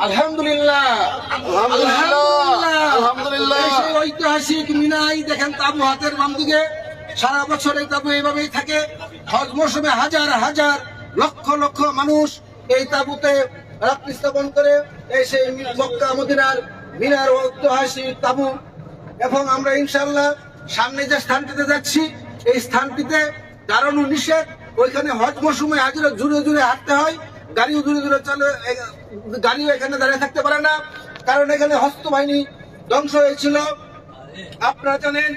আলহামদুলিল্লাহ আলহামদুলিল্লাহ। সেই ঐতিহাসিক মিনাই দেখেন তাবু হাতের বাম দিকে, সারা বছর এই তাবু এইভাবেই থাকে। হজ মৌসুমে হাজার হাজার লক্ষ লক্ষ মানুষ এই তাবুতে রাত্রি স্থাপন করে। এই সেই মক্কা মদিনার মিনার ঐতিহাসিক তাবু। এবং আমরা ইনশাআল্লাহ সামনে যে স্থানটিতে যাচ্ছি, এই স্থানটিতে দাঁড়ানো নিষেধ। ওইখানে হজ মৌসুমে হাজিরা জুড়ে জুড়ে হাঁটতে হয়, গাড়িও দূরে দূরে চলে, গাড়িও এখানে দাঁড়িয়ে থাকতে পারে না, কারণ এখানে হস্ত বাহিনী ধ্বংস হয়েছিল। আপনারা জানেন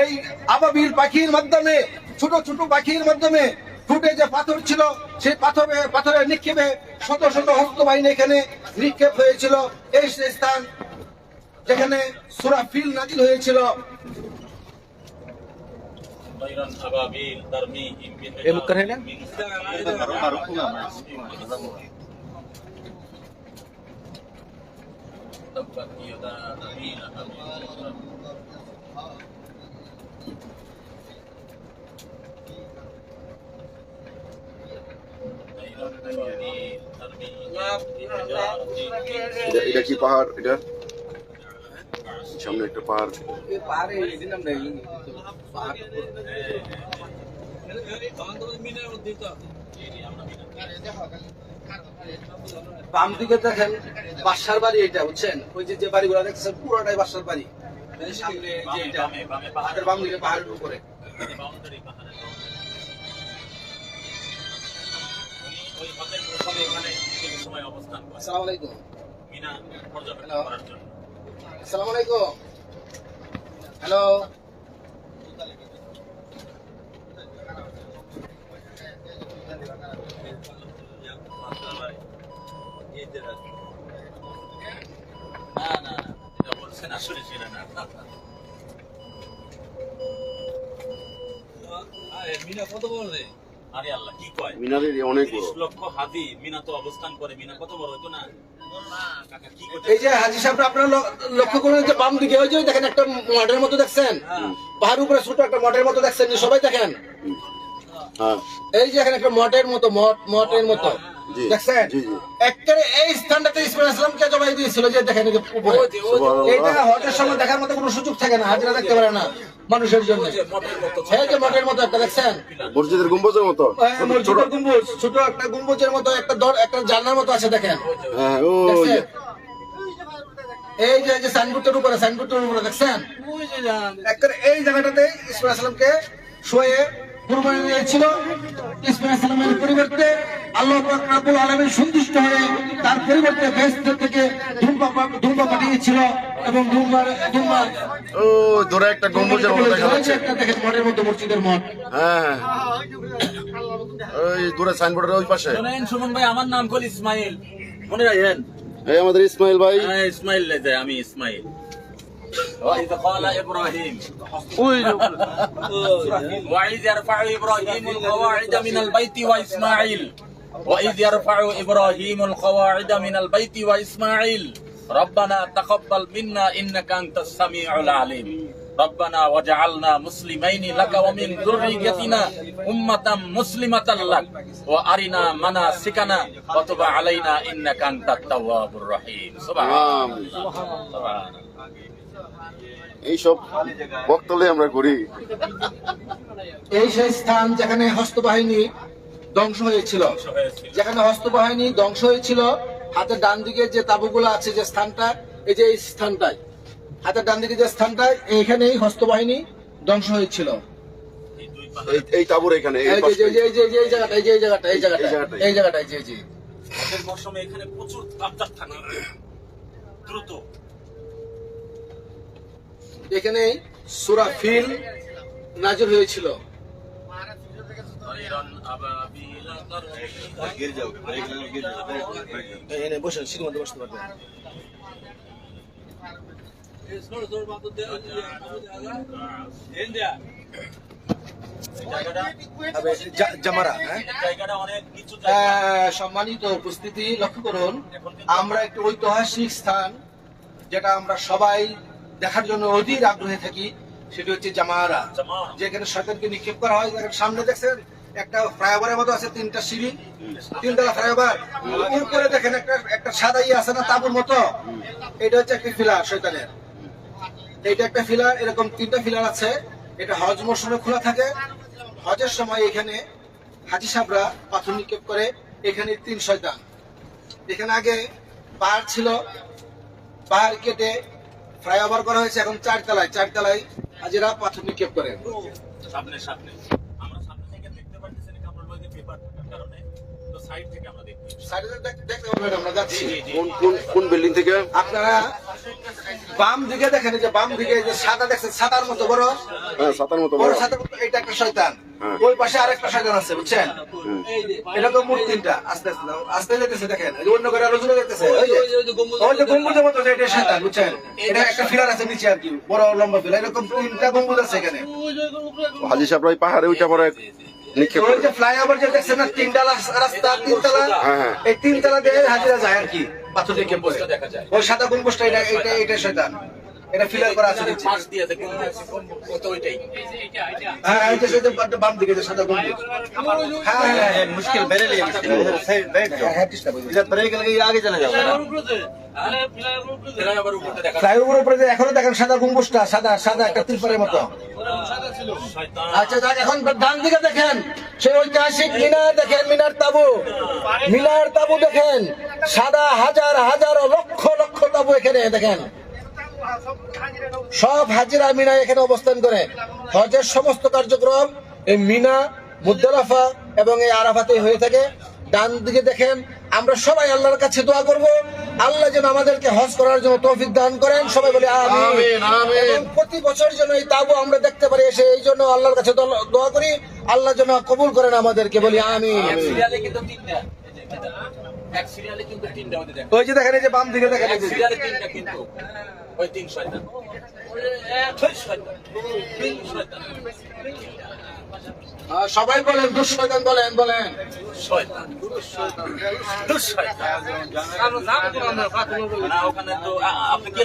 এই আবাবিল পাখির মাধ্যমে, ছোট ছোট পাখির মাধ্যমে ফুটে যে পাথর ছিল, সেই পাথরের নিক্ষেপে শত শত হস্ত বাহিনী এখানে নিক্ষেপ হয়েছিল। এই সেই স্থান যেখানে সূরা ফিল নাযিল হয়েছিল। এই মুখ করে না এটা কি পাহাড়? এটা সামনে একটা পাহাড়। বাম দিকে দেখেন বাসার বাড়ি, এটা বুঝছেন, ওই যে বাড়িগুলো দেখছেন পুরোটাই বাসার বাড়ি। সামনে যে এটা পাহাড়ের বাম দিকে, পাহাড়ের উপরে। আসসালামু আলাইকুম। আসসালামু আলাইকুম। হ্যালো। মিনা কত বড় রে? আরে আল্লাহ কি কয়, মিনারের অনেক বড়। 30 লক্ষ হাতি মিনা তো অবস্থান করে, মিনা কত বড় হতো না? কাকা কি করতে? এই যে হাজী সাহেব, আপনারা লক্ষ্য করুন যে বাম দিকে ওই যে দেখেন একটা মঠের মতো দেখছেন, পাহাড়ের উপরে ছোট একটা মঠের মতো দেখছেন, যে সবাই দেখেন। হ্যাঁ, এই যে এখানে একটা মঠের মতো, মঠের মতো জি, দেখছেন। জি, জি। একেবারে এই স্থানটাতে ইসমাইল ইসলামকে জবাই দিয়েছিল, যে দেখেন এই যে উপরে। এইটা হজের সময় দেখার মতো কোনো সুযোগ থাকে না, হাজিরা দেখতে পারে না মানুষের জন্য। এই যে মঠের মতো একটা দেখছেন, মসজিদের গম্বুজের মতো ছোট গম্বুজ, ছোট একটা গম্বুজের মতো একটা জানলার মতো আছে, দেখেন। হ্যাঁ, ও দেখছেন? এই যে সাইনবোর্ডের উপরে দেখছেন, একেবারে এই জায়গাটাতে ইসমাইল ইসলামকে শুয়ে কুরবানি দিয়েছিল। ইসমাইল ইসলামের পরিবর্তে আল্লাহ পাক রব্বুল আলামিন সন্তুষ্ট হয়ে তার পরিবর্তে বেহেশত থেকে ধূমা পাঠিয়েছিল। এবং ধূমা ও ধরে একটা গম্বুজের মতো দেখা যাচ্ছে। একটা দেখেন মঠের মতো, মসজিদের মঠ। হ্যাঁ, ওই দূরে সাইনবোর্ডের ওই পাশে। শুনেন সুমন ভাই, আমার নাম হল ইসমাইল, মনে রাখেন। এই আমাদের ইসমাইল ভাই। হ্যাঁ, ইসমাইল লেজে, আমি ইসমাইল। وإذ قال إبراهيم وإذ يرفع إبراهيم القواعد من البيت وإسماعيل وإذ يرفع إبراهيم القواعد من البيت وإسماعيل ربنا تقبل منا إنك أنت السميع العليم ربنا وجعلنا مسلمين لك ومن ذريتنا أمة مسلمة لك وأرنا مناسكنا وتب علينا إنك أنت التواب الرحيم سبحان الله এইসব বক্তব্য আমরা করি। এই সেই স্থান যেখানে হস্তবাহিনী ধ্বংস হয়েছিল, যেখানে হস্তবাহিনী ধ্বংস হয়েছিল। হাতের ডান দিকে যে তাঁবুগুলো আছে, যে স্থানটা, এই যে এই স্থানটায়, হাতের ডান দিকে যে স্থানটায়, এইখানেই হস্তবাহিনী ধ্বংস হয়েছিল। এই তাবুর এখানে এই এই পাশে। জায়গাটায় জি। হজের মৌসুমে এখানে প্রচুর তাপদার থাকে, দ্রুত। এখানেই সূরা ফিল নাযিল হয়েছিল। এখানে বসেন, সিঁড়ির মধ্যে বসতে পারবেন। জামারা, সম্মানিত উপস্থিতি, লক্ষ্য করুন, আমরা একটি ঐতিহাসিক স্থান, যেটা আমরা সবাই দেখার জন্য অধীর আগ্রহে থাকি, সেটি হচ্ছে জামারা, যেখানে শয়তানকে নিক্ষেপ করা হয়। সামনে দেখছেন একটা ফ্লাইওভারের মতো আছে, তিনটা সিঁড়ি, তিনতলা ফ্লাইওভার। উপরে দেখেন একটা সাদা ইয়ে আছে না তাঁবুর মতো, এটা হচ্ছে একটা ফিলার শয়তানের। এইটা একটা ফিলার, এরকম তিনটা ফিলার আছে। এটা হজ মৌসুমে খোলা থাকে। হজের সময় এখানে হাজি সাহেবরা পাথর নিক্ষেপ করে। এখানে 3 শয়তান। এখানে আগে পাহাড় ছিল, পাহাড় কেটে ফ্লাইওভার করা হয়েছে, এখন 4 তলায় হাজিরা পাথর নিক্ষেপ করে। সামনে আমরা সামনে থেকে দেখতে পাচ্ছি না কাপড় লইতে পেপার কারণে, তো সাইড থেকে আমরা দেখতে সাইডে দেখতে পাবেন, আমরা যাচ্ছি। কোন বিল্ডিং থেকে? আপনারা বাম দিকে দেখেন, এই যে বাম দিকে যে সাদা দেখছেন, সাদার মতো বড় হ্যাঁ, সাতার মতো বড় বড়। সাদার মতো, এটা একটা শয়তান। হ্যাঁ। ওই পাশে আরেকটা শয়তান আছে, বুঝছেন? এটা তো মোট 3টা। আস্তে আস্তে যেতেছে, দেখেন এই যে অন্য করে আরো জোরে যেতেছে। ওই যে গম্বুজের মতো, এটা শয়তান, বুঝছেন? এটা একটা ফিলার আছে নিচে আর কি, বড় লম্বা ফিলার। এরকম 3টা গম্বুজ আছে এখানে। হাজি সাহেবরা ওই পাহাড়ে ওইটা পরে নিক্ষেপ ওই করে। যে ফ্লাইওভার যে দেখছেন না, 3টা রাস্তা, 3 তলা, হ্যাঁ। এই 3 তলা দিয়ে হাজিরা যায় আর কি, পাথর নিক্ষেপ করে। দেখা যায়। ওই সাদা গম্বুজটা, এটা শয়তান। এটা ফিলার করা আছে নিচে। পাশ দিয়ে দেখুন কত ওইটাই হ্যাঁ, এই যে বাম দিকে যে সাদা গম্বুজ। হ্যাঁ, मुश्किल मेरे लिए मुश्किल है सही बैठ जाओ হ্যাঁ, চেষ্টা করি। इधर ब्रेक लगे आगे चले जाओ ফ্লাইওভার উপরে দেখা যায়। ফ্লাইওভারের উপরে যে এখনো দেখেন সাদা গম্বুজটা, সাদা একটা ত্রিপালের মতো। আচ্ছা যাক, এখন ডান দিকে দেখেন সেই ঐতিহাসিক মিনার, দেখেন মিনার তাবু দেখেন, সাদা হাজার হাজার লক্ষ লক্ষ তাবু এখানে দেখেন। সব হাজিরা মিনা এখানে অবস্থান করে। হজের সমস্ত কার্যক্রম এই মিনা, মুজদালিফা এবং এই আরাফাতে হয়ে থাকে। ডান দিকে দেখেন, আমরা সবাই আল্লাহর কাছে দোয়া করব, আল্লাহ যেন আমাদেরকে হজ করার জন্য তৌফিক দান করেন। সবাই বলি আমিন। আমিন, আমিন। এবং প্রতি বছর যেন এই তাবু আমরা দেখতে পারি এসে, এই জন্য আল্লাহর কাছে দোয়া করি, আল্লাহ যেন কবুল করেন আমাদেরকে, বলি আমিন। এক সিরিয়ালে কিন্তু 3টা, এক সিরিয়ালে কিন্তু 3টা হতে দেখা ওই যে দেখেন, এই যে বাম দিকে দেখেন, এই যে সিরিয়ালে 3টা কিন্তু ওই 3 শয়তান, ওই শয়তান, 3 শয়তান, সবাই বলেন দুঃশয়তান, বলেন শয়তান, দুঃশয়তান। না ওখানে তো আপনি কি